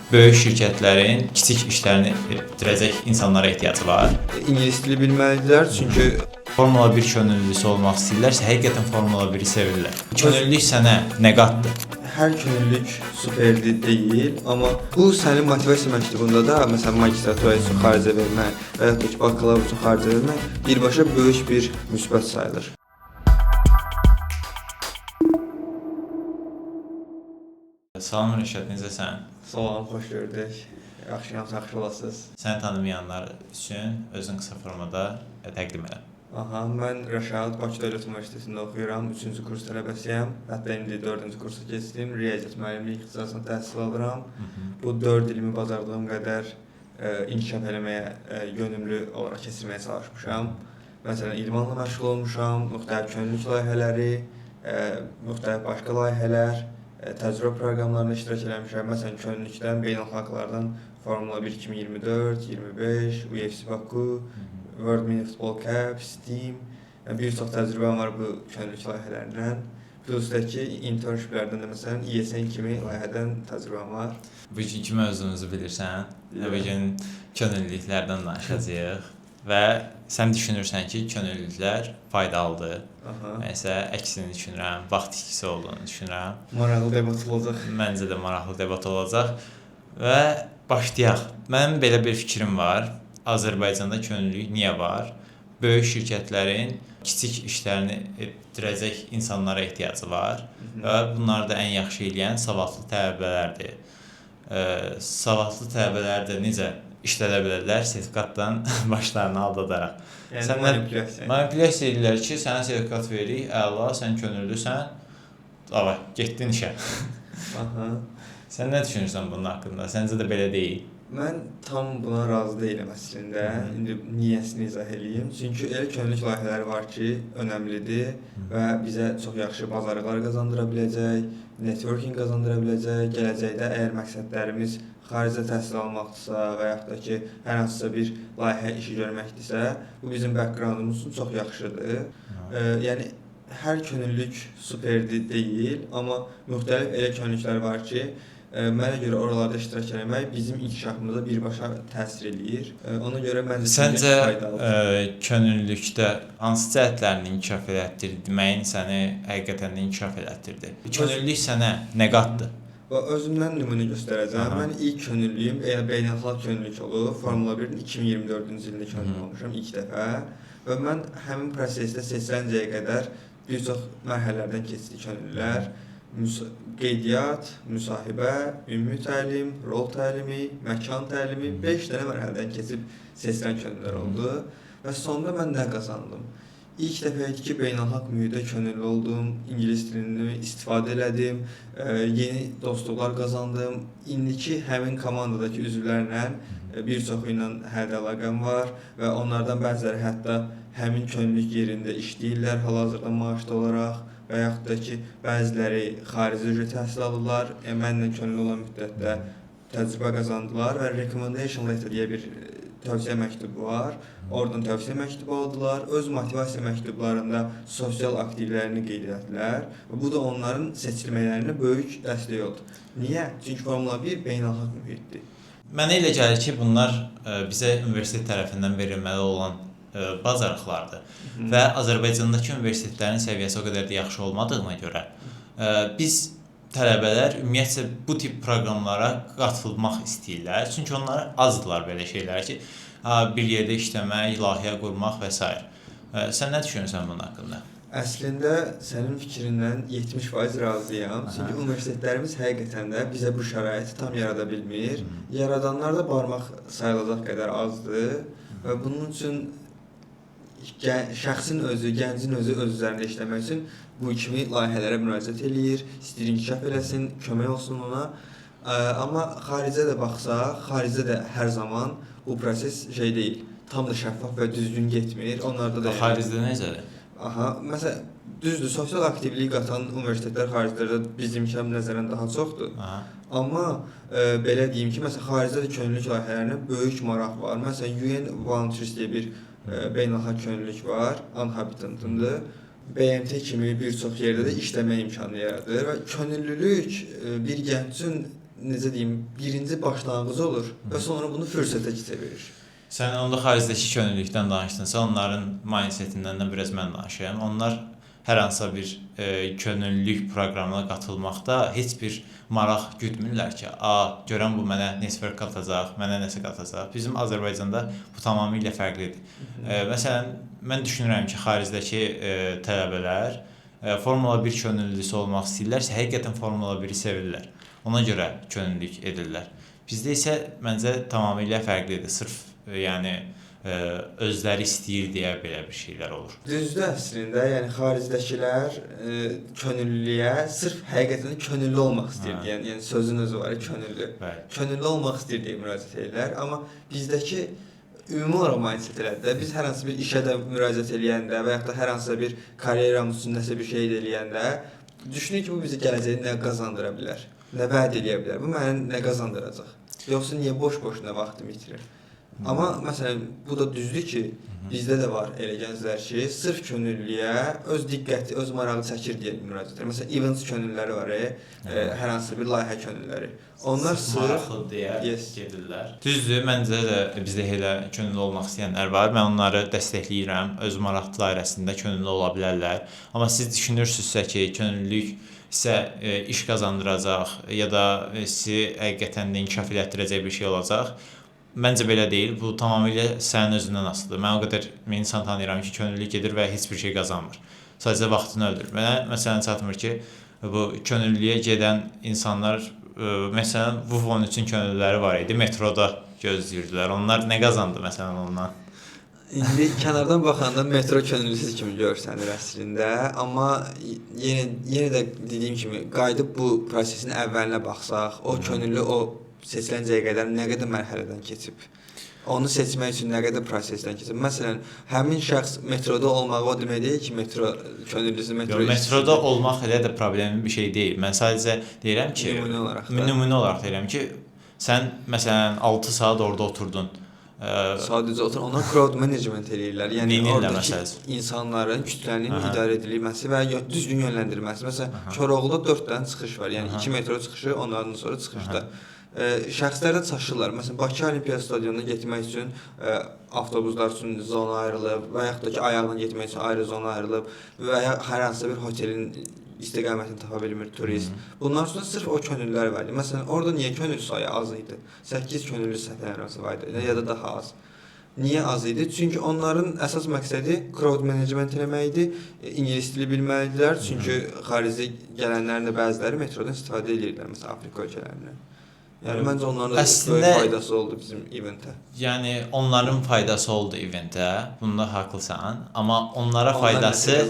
böyük şirkətlərin kiçik işlərini etdirəcək insanlara ehtiyacı var. İngilis dili bilməlidirlər, çünki Formula 1 könüllüsü olmaq istəyirlərsə, həqiqətən Formula 1-i sevirlər. Könüllülük sənə nə qatdı? hər könüllülük superdi deyil, amma bu sənin motivasiya məktubunda da, məsələn, magistratura üçün xaricə vermək və yaxud da ki, bakalavr üçün xaricə vermək birbaşa böyük bir müsbət sayılır. Salam Rəşad, necəsən? Salam, xoş gördük. Yaxşıyam, yaxşı olasınız. Səni tanımayanlar üçün özün qısa formada təqdim elə. Aha, mən Rəşad, Bakı Dövlət Universitetində oxuyuram, 3-cü kurs tələbəsiyəm. Hətta indi 4-cü kursa keçdim, riyaziyyat müəllimliyi ixtisasında təhsil alıram. Bu 4 ilimi bacardığım qədər inkişaf eləməyə yönümlü olaraq keçirməyə çalışmışam. Məsələn, idmanla məşğul olmuşam, müxtəlif könüllülük layihələri, müxtəlif başqa layihələr, təcrübə proqramlarında iştirak eləmişəm. Məsələn, könüllülükdən, beynəlxalqlardan Formula 1 2024, 25, UFC Baku, World Mini Football Cup, Steam, bir çox təcrübəm var bu könüllülük layihələrindən. Plus da ki, internshiplərdən də məsələn ESN kimi layihədən təcrübəm var. Bugünkü mövzumuzu bilirsən, bugün könüllülüklərdən danışacağıq və sən düşünürsən ki, könüllülüklər faydalıdır. Məsələn, əksini düşünürəm, vaxt itkisi olduğunu düşünürəm. Maraqlı debat olacaq. Məncə də maraqlı debat olacaq və başlayaq. Mənim belə bir fikrim var. Azərbaycanda könüllülük niyə var? Böyük şirkətlərin kiçik işlərini etdirəcək insanlara ehtiyacı var və bunları da ən yaxşı eləyən savadlı tələbələrdir. Savadlı tələbələr də necə işlədə bilərlər? Sertifikatdan başlarını aldadaraq. Yəni manipulyasiya edirlər ki, sənə sertifikat veririk, əla, sən könüllüsən, davay, getdin işə. Sən nə düşünürsən bunun haqqında? Səncə də belə deyil? Mən tam buna razı deyiləm əslində. İndi niyəsini izah edeyim. Çünki elə könüllülük layihələri var ki, önəmlidir və bizə çox yaxşı bazarlıqlar qazandıra biləcək, networking qazandıra biləcək. Gələcəkdə əgər məqsədlərimiz xaricdə təhsil almaqdırsa və yaxud da ki, hər hansısa bir layihə işi görməkdirsə, bu bizim backgroundumuz üçün çox yaxşıdır. Yəni hər könüllülük superdi deyil, amma müxtəlif elə könüllülüklər var ki, mənə görə oralarda iştirak etmək bizim inkişafımıza birbaşa təsir eləyir. Ona görə məncə səncə könüllülükdə hansı cəhətlərini inkişaf elətdirməyin səni həqiqətən də inkişaf elətdirdi? Könüllülük sənə nə qatdı? Özümdən nümunə göstərəcəm. Mən ilk könüllüyüm beynəlxalq könüllülük olub. Formula 1-in 2024-cü ilində könüllü olmuşam ilk dəfə və mən həmin prosesdə seçiləncəyə qədər bir çox mərhələlərdən keçdi könüllülər. Qeydiyyat, müsahibə, ümumi təlim, rol təlimi, məkan təlimi 5 dənə mərhələdən keçib seçilən könüllülər oldu və sonunda mən nə qazandım? İlk dəfə idi ki, beynəlxalq mühitdə könüllü oldum, ingilis dilini istifadə elədim, yeni dostluqlar qazandım. İndiki həmin komandadakı üzvlərlə bir çoxu ilə hələ əlaqəm var və onlardan bəziləri hətta həmin könüllülük yerində işləyirlər hal-hazırda maaşlı olaraq. Və yaxud da ki, bəziləri xarici üzrə təhsil alırlar, mənlə könüllü olan müddətdə təcrübə qazandılar və recommendation letter deyə bir tövsiyə məktubu var. Oradan tövsiyə məktubu aldılar, öz motivasiya məktublarında sosial aktivlərini qeyd etdilər və bu da onların seçilmələrinə böyük dəstək oldu. Niyə? Çünki Formula 1 beynəlxalq mühitdir. Mənə elə gəlir ki, bunlar bizə universitet tərəfindən verilməli olan bacarıqlardır və Azərbaycandakı universitetlərin səviyyəsi o qədər də yaxşı olmadığına görə biz tələbələr ümumiyyətlə bu tip proqramlara qatılmaq istəyirlər. Çünki onlar azdırlar belə şeylər ki, bir yerdə işləmək, layihə qurmaq və s. Sən nə düşünürsən bunun haqqında? Əslində sənin fikrindən 70% razıyam. Çünki universitetlərimiz həqiqətən də bizə bu şəraiti tam yarada bilmir. Yaradanlar da barmaq sayılacaq qədər azdır və bunun üçün şəxsin özü, gəncin özü öz üzərində işləmək üçün bu kimi layihələrə müraciət eləyir, istəyir inkişaf eləsin, kömək olsun ona. Amma xaricə də baxsaq, xaricə də hər zaman bu proses deyil, tam da şəffaf və düzgün getmir. Onlarda da xaricdə necədir? Məsələn, düzdür, sosial aktivlik qatan universitetlər xariclərdə bizimkindən nəzərən daha çoxdur. Amma belə deyim ki, məsələn, xaricdə də könüllülük layihələrinə böyük maraq var. Məsələn, UN Volunteers deyə bir beynəlxalq könüllülük var, unhabitantındır. BMT kimi bir çox yerdə də işləmə imkanı yaradır və könüllülük bir gənc üçün necə deyim, birinci başlanğıc olur və sonra bunu fürsətə çevirir. Sən onda xaricdəki könüllülükdən danışdınsa, onların mindsetindən də biraz mən danışıram. Onlar hər hansısa bir könüllülük proqramına qatılmaqda heç bir maraq gütmürlər ki, görən bu mənə network qatacaq, mənə nəsə qatacaq. Bizim Azərbaycanda bu tamamilə fərqlidir. Məsələn, mən düşünürəm ki, xaricdəki tələbələr Formula 1 könüllüsü olmaq istəyirlərsə, həqiqətən Formula 1-i sevirlər. Ona görə könüllülük edirlər. Bizdə isə məncə tamamilə fərqlidir. Sırf yəni özləri istəyir deyə belə bir şeylər olur. Düzdür əslində, yəni xaricdəkilər könüllüyə sırf həqiqətən könüllü olmaq istəyir deyən, yəni sözün özü var, könüllü. Bəli. Könüllü olmaq istəyir deyə müraciət edirlər, amma bizdəki ümumi olaraq mindset elədir. Biz hər hansı bir işə də müraciət eləyəndə və yaxud da hər hansısa bir karyeramız üçün nəsə bir şey eləyəndə düşünür ki, bu bizi gələcəkdə nə qazandıra bilər, nə vəd eləyə bilər, bu mənə nə qazandıracaq. Yoxsa niyə boş-boşuna vaxtımı itirir? Amma məsələn, bu da düzdür ki, bizdə də var elə gənclər ki, sırf könüllüyə öz diqqəti, öz marağı çəkir deyə müraciət edir. Məsələn, events könüllüləri var, hər hansı bir layihə könüllüləri. Onlar sırf maraqlı deyə gedirlər. Düzdür, məncə də bizdə elə könüllü olmaq istəyənlər var. Mən onları dəstəkləyirəm. Öz maraq dairəsində könüllü ola bilərlər. Amma siz düşünürsünüzsə ki, könüllülük sizə iş qazandıracaq ya da sizi həqiqətən də inkişaf elətdirəcək bir şey olacaq. Məncə belə deyil. Bu tamamilə sənin özündən asılıdır. Mən o qədər insan tanıyıram ki, könüllülük edir və heç bir şey qazanmır. Sadəcə vaxtını öldürür. Mənə məsələn çatmır ki, bu könüllüyə gedən insanlar, məsələn, Vufon üçün könüllüləri var idi. Metroda gözləyirdilər. Onlar nə qazandı məsələn ondan? İndi kənardan baxanda metro könüllüsü kimi görsənir əslində, amma yenə də dediyim kimi qayıdıb bu prosesin əvvəlinə baxsaq, o könüllü o seçiləncəyə qədər nə qədər mərhələdən keçib, onu seçmək üçün nə qədər prosesdən keçib. Məsələn, həmin şəxs metroda olmağı o demək deyil ki, metro könüllüsü, metro işçisi. Metroda olmaq elə də problemli bir şey deyil. Mən sadəcə deyirəm ki, nümunə olaraq deyirəm ki, sən məsələn 6 saat orada oturdun. Sadəcə otur, ona crowd management eləyirlər. Yəni oradakı insanların kütlənin idarə edilməsi və düzgün yönləndirilməsi. Məsələn, Koroğluda 4 dənə çıxış var. Yəni 2 metro çıxışı, ondan sonra çıxışda. Şəxslər də çaşırlar. Məsələn, Bakı Olimpiya stadionuna getmək üçün avtobuslar üçün zona ayrılıb və yaxud da ki, ayaqla getmək üçün ayrı zona ayrılıb və ya hər hansı bir otelin istiqamətini tapa bilmir turist. Bunlar üçün sırf o könüllülər var idi. Məsələn, orada niyə könüllü sayı az idi? 8 könüllü səhvlənməsi var idi ya da daha az. Niyə az idi? Çünki onların əsas məqsədi crowd management eləmək idi. İngilis dili bilməlidirlər. Çünki xarici gələnlərin də bəziləri metrodan istifadə edirlər, məsələn, Afrika ölkələrindən. Yəni məncə onların da böyük faydası oldu bizim eventə. Yəni onların faydası oldu eventə. Bunda haqlısan, amma onlara faydası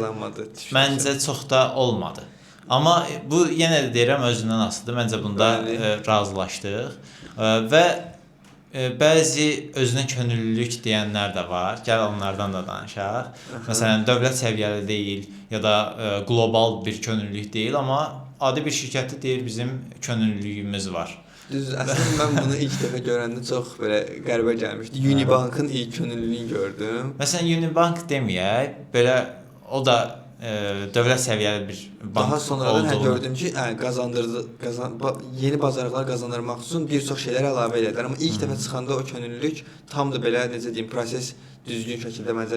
məncə çox da olmadı. Amma bu yenə də deyirəm özündən asılıdır. Məncə bunda razılaşdıq və bəzi özünə könüllülük deyənlər də var. Gəl onlardan da danışaq. Məsələn, dövlət səviyyəli deyil ya da qlobal bir könüllülük deyil, amma adi bir şirkətdə deyir bizim könüllülüyümüz var. Düz, əslində mən bunu ilk dəfə görəndə çox belə qəribə gəlmişdi. Unibankın ilk könüllülüyünü gördüm. Məsələn, Unibank deməyək, belə o da dövlət səviyyəli bir bank daha sonradan gördüm ki, yeni bazarlıqlar qazandırmaq üçün bir çox şeylər əlavə edirlər. Amma ilk dəfə çıxanda o könüllülük tam da belə necə deyim, proses düzgün şəkildə məncə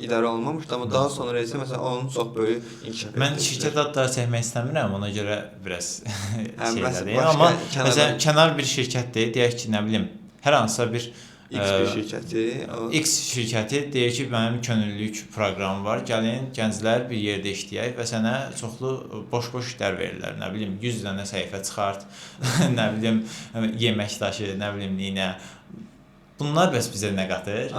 idarə olunmamışdı, amma daha sonra isə məsələn onun çox böyük inkişaf etdi. Mən şirkət adları çəkmək istəmirəm, ona görə biraz şeylər. Amma məsələn kənar bir şirkətdir, deyək ki, nə bilim, hər hansısa bir X şirkəti deyir ki, mənim könüllülük proqramım var. Gəlin, gənclər bir yerdə işləyək və sənə çoxlu boş-boş işlər verirlər. Nə bilim, 100 dənə səhifə çıxart, nə bilim, yemək daşı, nə bilim, neyinə. Bunlar bəs bizə nə qatır?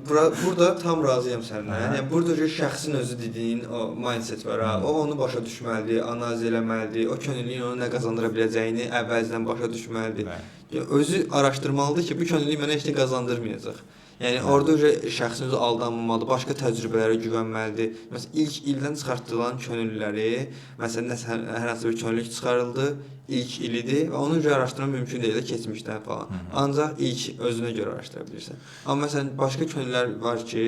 Burada tam razıyam səninlə. Yəni burada şəxsin özü dediyin o mindset var. O onu başa düşməlidir, analiz eləməlidir. O könüllülüyün ona nə qazandıra biləcəyini əvvəlcədən başa düşməlidir. Özü araşdırmalıdır ki, bu könüllülük mənə heç nə qazandırmayacaq. Yəni orada şəxsin özü aldanmamalıdır, başqa təcrübələrə güvənməlidir. Məsələn, ilk ildən çıxartılan könüllüləri, məsələn, hər hansı bir könüllülük çıxarıldı, ilk ilidir və ona görə araşdırma mümkün deyil də keçmişdən falan. Ancaq ilk özünə görə araşdıra bilirsən. Amma məsələn başqa könüllülər var ki,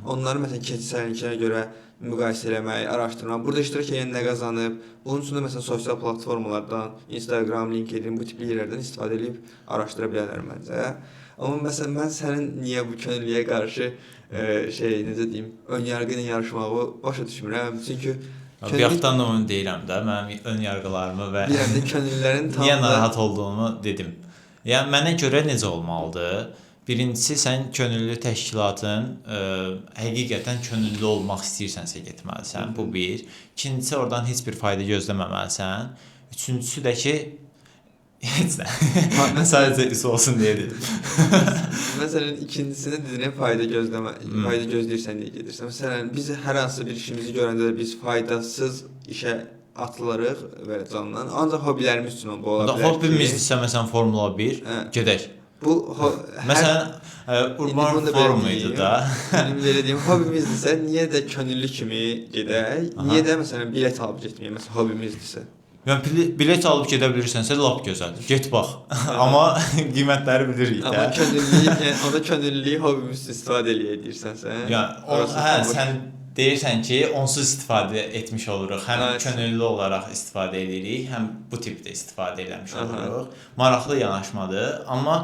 onları məsələn keçmişlərinə görə müqayisə eləmək, araşdırmaq, burada iştirak edən nə qazanıb, bunun üçün də məsələn sosial platformalardan, Instagram, LinkedIn bu tipli yerlərdən istifadə edib araşdıra bilərlər məncə. Amma məsələn mən sənin niyə bu könüllüyə qarşı necə deyim, ön yarğı ilə yarışmağı başa düşmürəm. Çünki bayaqdan da onu deyirəm də, mənim ön yarğılarımı və könüllülərin niyə narahat olduğumu dedim. Yəni mənə görə necə olmalıdır? Birincisi sən könüllü təşkilatın həqiqətən könüllü olmaq istəyirsənsə getməlisən. Bu bir. İkincisi oradan heç bir fayda gözləməməlisən. Üçüncüsü də ki heç nə. Mən sadəcə üs olsun deyə dedim. Məsələn, ikincisini dedin, fayda gözləyirsən deyə gedirsən. Məsələn, biz hər hansı bir işimizi görəndə də biz faydasız işə atılırıq belə candan. Ancaq hobbilərimiz üçün bu ola bilər ki. Hobbimizdirsə məsələn Formula 1 gedək. Bu məsələn Urban Forum idi da. Mənim belə deyim, hobbimizdirsə niyə də könüllü kimi gedək? Niyə də məsələn bilet alıb getməyək? Məsələn, hobbimizdirsə. Yəni bilet alıb gedə bilirsənsə lap gözəldir. Get bax. Amma qiymətləri bilirik də. Amma könüllü, yəni onda könüllülüyü hobbimiz üçün istifadə eləyirsənsə. Yəni sən deyirsən ki, onsuz istifadə etmiş oluruq. Həm könüllü olaraq istifadə edirik, həm bu tipdə istifadə eləmiş oluruq. Maraqlı yanaşmadır, amma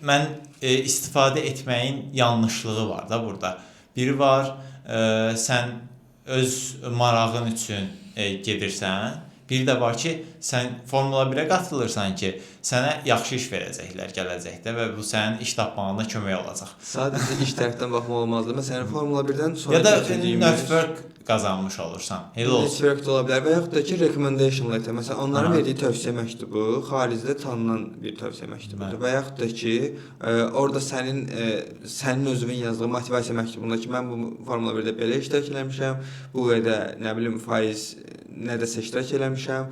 mən istifadə etməyin yanlışlığı var da burada. Biri var, sən öz marağın üçün gedirsən. Bir də var ki, sən Formula 1-ə qatılırsan ki, sənə yaxşı iş verəcəklər gələcəkdə və bu sənin iş tapmağına kömək olacaq. Sadəcə iş tərəfdən baxmaq olmazdı. Məsələn, Formula 1-dən sonra ya da network qazanmış olursan. Elə olsun. Network də ola bilər və yaxud da ki, recommendation letter. Məsələn, onların verdiyi tövsiyə məktubu xaricdə tanınan bir tövsiyə məktubudur. Və yaxud da ki, orada sənin özünün yazdığı motivasiya məktubunda ki, mən bu Formula 1-də belə iştirak eləmişəm, bu qədər nə bilim faiz nədəsə iştirak eləmişəm,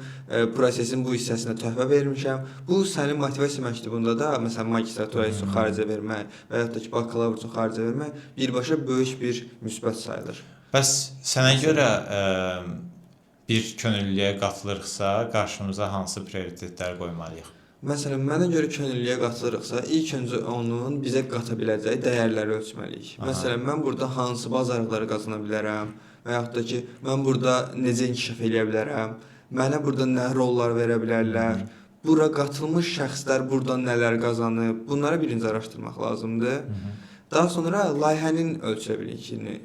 prosesin bu hissəsinə töhfə vermişəm. Bu sənin motivasiya məktubunda da, məsələn, magistratura üçün xaricə vermək və yaxud da ki, bakalavr üçün xaricə vermək birbaşa böyük bir müsbət sayılır. Bəs sənə görə bir könüllüyə qatılırıqsa, qarşımıza hansı prioritetlər qoymalıyıq? Məsələn, mənə görə könüllüyə qatılırıqsa, ilk öncə onun bizə qata biləcəyi dəyərləri ölçməliyik. Məsələn, mən burada hansı bacarıqları qazana bilərəm və yaxud da ki, mən burada necə inkişaf edə bilərəm, mənə burada nə rollar verə bilərlər, bura qatılmış şəxslər buradan nələr qazanıb, bunlara birinci araşdırmaq lazımdır. Daha sonra layihənin ölçüləbilirliyini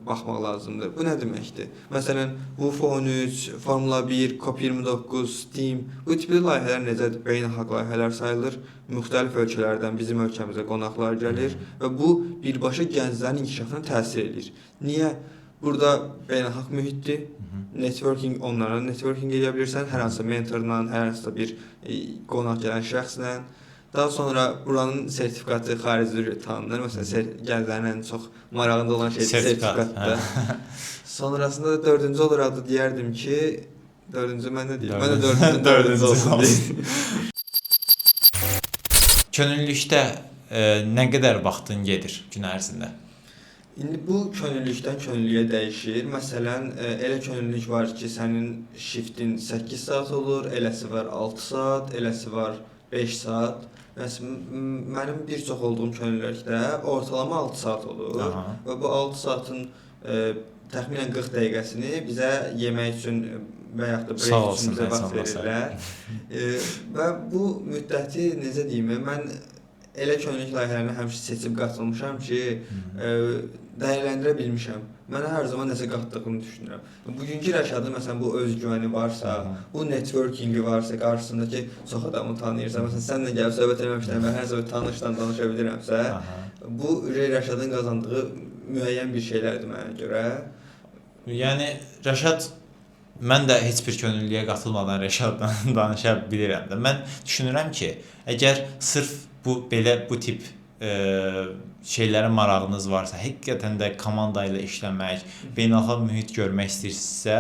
baxmaq lazımdır. Bu nə deməkdir? Məsələn, WUF13, Formula 1, COP29, Steam, bu tipli layihələr necədir? Beynəlxalq layihələr sayılır. Müxtəlif ölkələrdən bizim ölkəmizə qonaqlar gəlir və bu birbaşa gənclərin inkişafına təsir edir. Niyə? Burada beynəlxalq mühitdir. Networking, onlara networking edə bilirsən, hər hansı mentorla, hər hansı bir qonaq gələn şəxslə. Daha sonra buranın sertifikatı xaricdə tanınır. Məsələn, gənclərin ən çox marağında olan şey sertifikatdır. Sonrasında da dördüncü olaraq da deyərdim ki, dördüncü mən nə deyim? Mən də dördüncü olsun deyim. Könüllülükdə nə qədər vaxtın gedir gün ərzində? İndi bu könüllülükdən könüllüyə dəyişir. Məsələn, elə könüllülük var ki, sənin shiftin 8 saat olur, eləsi var 6 saat, eləsi var 5 saat. Mənim bir çox olduğum könüllülükdə ortalama 6 saat olur. Və bu 6 saatın təxminən 40 dəqiqəsini bizə yemək üçün və yaxud da break üçün bizə vaxt verirlər. Və bu müddəti necə deyim, mən elə könüllülük layihələrinə həmişə seçib qatılmışam ki, dəyərləndirə bilmişəm. Mənə hər zaman nəsə qatdığını düşünürəm. Bugünkü Rəşadın məsələn bu özgüvəni varsa, bu networkingi varsa, qarşısındakı çox adamı tanıyırsa, məsələn sənlə gəlib söhbət etməmişdən və hər zaman tanışdan danışa bilirəmsə, bu Rəşadın qazandığı müəyyən bir şeylərdir mənə görə. Yəni Rəşad, mən də heç bir könüllüyə qatılmadan Rəşaddan danışa bilirəm də. Mən düşünürəm ki, əgər sırf bu tip şeylərə marağınız varsa, həqiqətən də komanda ilə işləmək, beynəlxalq mühit görmək istəyirsinizsə,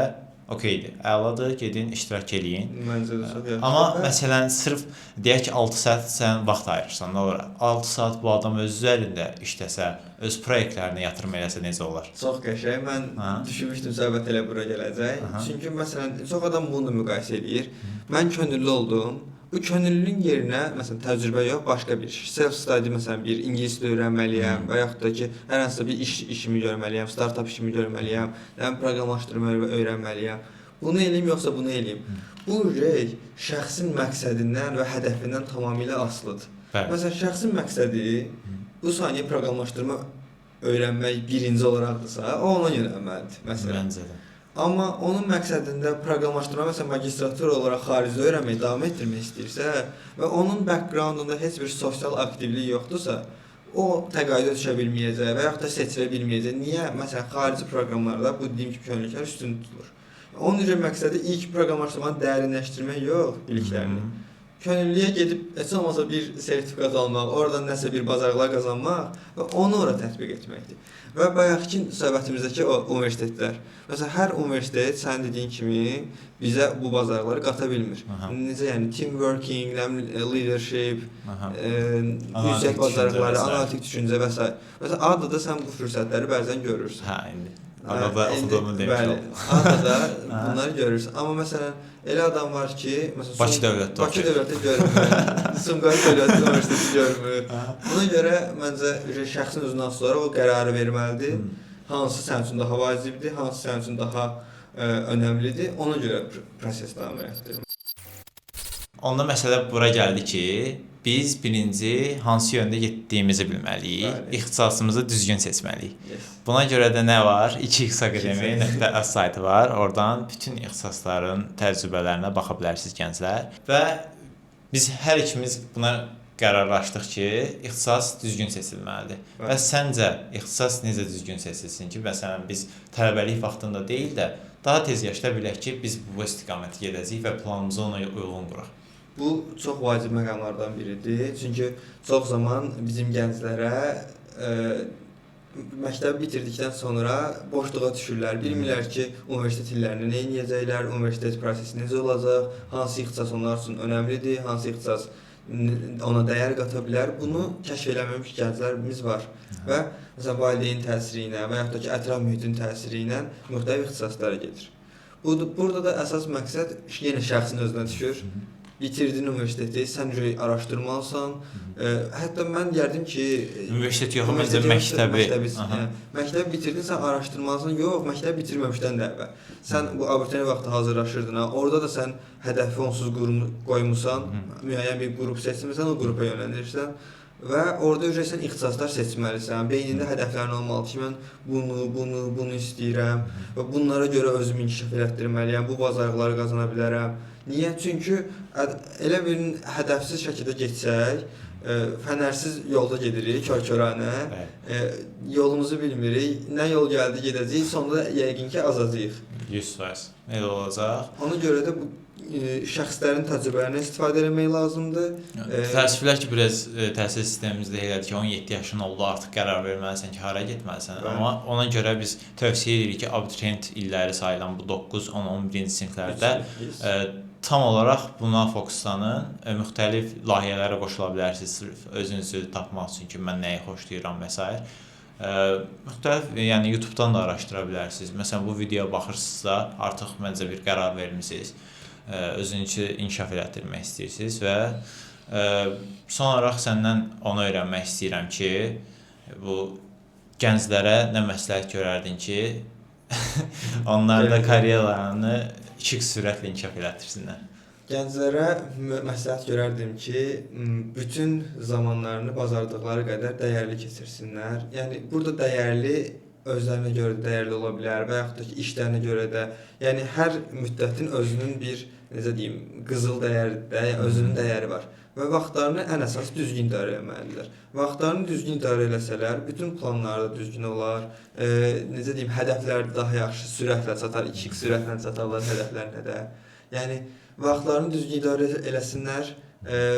okeydir. Əladır, gedin iştirak eləyin. Məncə də çox yaxşı. Amma məsələn sırf deyək ki 6 saat sən vaxt ayırırsan, nə olar? 6 saat bu adam öz üzərində işləsə, öz layihələrinə yatırım eləsə necə olar? Çox qəşəng. Mən düşünmüşdüm söhbət elə bura gələcək. Çünki məsələn çox adam bunu da müqayisə edir. Mən könüllü oldum. Bu könüllülüyün yerinə məsələn təcrübə yox, başqa bir iş. Self study məsələn bir ingilis dili öyrənməliyəm və yaxud da ki, hər hansısa bir işimi görməliyəm, startap işimi görməliyəm, proqramlaşdırma öyrənməliyəm. Bunu eləyim yoxsa bunu eləyim. Bu şəxsin məqsədindən və hədəfindən tamamilə asılıdır. Məsələn, şəxsin məqsədi bu saniyə proqramlaşdırma öyrənmək birinci olaraqdırsa, o ona yönəlməlidir məsələn. Məncə də. Amma onun məqsədində proqramlaşdırma məsələn magistratura olaraq xaricdə öyrənmək, davam etdirmək istəyirsə və onun backgroundunda heç bir sosial aktivlik yoxdursa, o təqaüdə düşə bilməyəcək və yaxud da seçilə bilməyəcək. Niyə? Məsələn, xarici proqramlarda bu dediyim kimi könüllülüklər üstün tutulur. Onun üçün məqsədi ilk proqramlaşdırmanı dərinləşdirmək yox, biliklərini. Könüllüyə gedib heç olmasa bir sertifikat almaq, oradan nəsə bir bacarıqlar qazanmaq və onu ora tətbiq etməkdir. Və bayaqki söhbətimizdəki o universitetlər. Məsələn, hər universitet sənin dediyin kimi bizə bu bacarıqları qata bilmir. Necə yəni team working, leadership, yüksək bacarıqları, analitik düşüncə və s. Məsələn, ADA-da sən bu fürsətləri bəzən görürsən. Hə, indi. ADA-da oxuduğumu demiş oldum. ADA-da bunları görürsən. Amma məsələn, elə adam var ki, məsələn, Bakı dövlətdə görmür, Sumqayıt Dövlət Universiteti görmür. Buna görə məncə şəxsin özündən sonra o qərarı verməlidir. Hansı sənin üçün daha vacibdir, hansı sənin üçün daha önəmlidir, ona görə proses davam etdirir. Onda məsələ bura gəldi ki, biz birinci hansı yöndə getdiyimizi bilməliyik, ixtisasımızı düzgün seçməliyik. Buna görə də nə var? 2x Akademi.az saytı var. Oradan bütün ixtisasların təcrübələrinə baxa bilərsiniz gənclər. Və biz hər ikimiz buna qərarlaşdıq ki, ixtisas düzgün seçilməlidir. Və səncə ixtisas necə düzgün seçilsin ki, məsələn biz tələbəlik vaxtında deyil də daha tez yaşda bilək ki, biz bu istiqamətə gedəcəyik və planımızı ona uyğun quraq. Bu çox vacib məqamlardan biridir. Çünki çox zaman bizim gənclərə məktəbi bitirdikdən sonra boşluğa düşürlər. Bilmirlər ki, universitet illərində nə edəcəklər, universitet prosesi necə olacaq, hansı ixtisas onlar üçün önəmlidir, hansı ixtisas ona dəyər qata bilər. Bunu kəşf eləməmiş gənclərimiz var. Və məsələn valideyn təsiri ilə və yaxud da ki, ətraf mühitin təsiri ilə müxtəlif ixtisaslara gedir. Burada da əsas məqsəd yenə şəxsin özünə düşür. Bitirdin universiteti, sən araşdırmalısan. Hətta mən deyərdim ki, universitet yox, məncə məktəbi. Məktəbi bitirdin, sən araşdırmalısan. Yox, məktəbi bitirməmişdən də əvvəl. Sən bu abituriyent vaxtı hazırlaşırdın. Orada da sən hədəfi onsuz qoymusan, müəyyən bir qrup seçmisən, o qrupa yönəlirsən. Və orada sən ixtisaslar seçməlisən. Beynində hədəflərin olmalıdır ki, mən bunu istəyirəm və bunlara görə özümü inkişaf elətdirməliyəm, bu bacarıqları qazana bilərəm. Niyə? Çünki elə bir hədəfsiz şəkildə getsək, fənərsiz yolda gedirik, kör-körənə, yolumuzu bilmirik, nə yol gəldi gedəcəyik, sonunda yəqin ki, azacağıq. 100%. Elə olacaq. Ona görə də bu şəxslərin təcrübələrindən istifadə etmək lazımdır. Təəssüflər ki, biraz təhsil sistemimizdə elədir ki, 17 yaşın oldu, artıq qərar verməlisən ki, hara getməlisən. Amma ona görə biz tövsiyə edirik ki, abituriyent illəri sayılan bu 9, 10, 11-ci siniflərdə tam olaraq buna fokuslanın, müxtəlif layihələrə qoşula bilərsiniz, sırf özünüzü tapmaq üçün ki, mən nəyi xoşlayıram və s. Müxtəlif, yəni YouTube-dan da araşdıra bilərsiniz. Məsələn, bu videoya baxırsınızsa, artıq məncə bir qərar vermisiniz. Özünüzü inkişaf elətdirmək istəyirsiniz və son olaraq səndən onu öyrənmək istəyirəm ki, bu gənclərə nə məsləhət görərdin ki, onlar da karyeralarını 2x sürətlə inkişaf elətdirsinlər. Gənclərə məsləhət görərdim ki, bütün zamanlarını bacardıqları qədər dəyərli keçirsinlər. Yəni burada dəyərli özlərinə görə də dəyərli ola bilər və yaxud da ki, işlərinə görə də. Yəni hər müddətin özünün bir, necə deyim, qızıl dəyəri də, özünün dəyəri var. Və vaxtlarını ən əsas düzgün idarə etməlidirlər. Vaxtlarını düzgün idarə eləsələr, bütün planları da düzgün olar. Necə deyim, hədəfləri daha yaxşı sürətlə çatar, 2x sürətlə çatarlar hədəflərinə də. Yəni vaxtlarını düzgün idarə eləsinlər,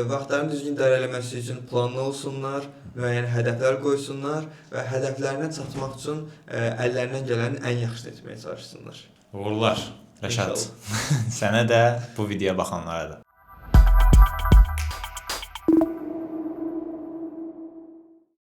vaxtlarını düzgün idarə eləməsi üçün planlı olsunlar, müəyyən hədəflər qoysunlar və hədəflərinə çatmaq üçün əllərindən gələnin ən yaxşısını etməyə çalışsınlar. Uğurlar. Rəşad, sənə də, bu videoya baxanlara da.